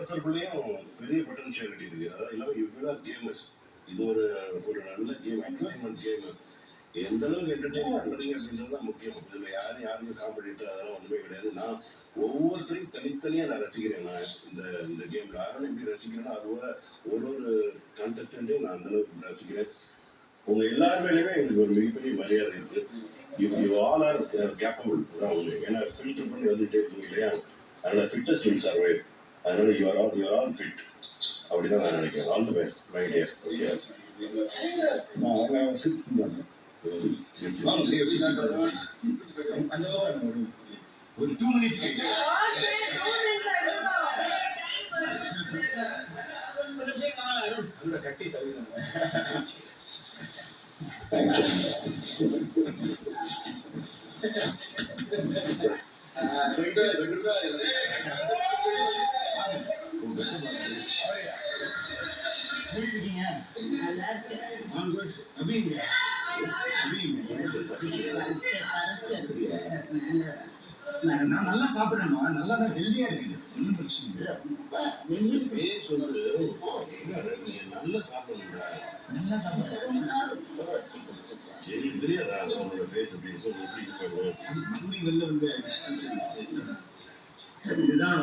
ஒவ்வொருத்தருக்குள்ளேயும் பெரிய பொட்டன்ஷியாலிட்டி இருக்கு. அதாவது இல்லாமல் இவ்வளோ கேமர்ஸ், இது ஒரு ஒரு நல்ல கேம், என்டர்டைன்மெண்ட் கேம். எந்த அளவுக்கு என்டர்டைன் பண்றீங்க அப்படின்றது தான் முக்கியம். இதுல யாருமே காம்படிட்டர் அதெல்லாம் ஒண்ணுமே கிடையாது. நான் ஒவ்வொருத்தரையும் தனித்தனியா நான் ரசிக்கிறேன். நான் இந்த கேம்ல யாரும் எப்படி ரசிக்கிறேன்னா அதோட ஒரு கண்டஸ்டன்ட்டையும் நான் அந்த அளவுக்கு ரசிக்கிறேன். உங்க எல்லாருமேலேயுமே எங்களுக்கு ஒரு மிகப்பெரிய மரியாதை இருக்கு. யூ ஆல் ஆர் கேப்பபிள் தான் உங்க. ஏன்னா ஃபில்டர் பண்ணி வந்துட்டே இருக்கீங்க இல்லையா, அதனால ஃபிட்டஸ்ட் வில் சர்வை. அதனால யூ ஆர் ஆல் ஃபிட். அப்படிதான் நான் நினைக்கிறேன். All the best my dear. Okay ஒரு 2 மினிட்ஸ் கட்டி நான் நல்லா சாப்பிடுறேன்மா, நல்லா தான் ஹெல்தியா இருக்கு, ஒன்றும் பிரச்சனை இல்லை. நீ நல்லா சாப்பிடுறா, நல்லா சாப்பிடுறேன். எனக்கு தெரியாதா உன்னோட ஃபேஸ் எப்படி இருக்கும், எப்படி இருப்பாங்க மறுபடியும் வெளில வந்து இதுதான்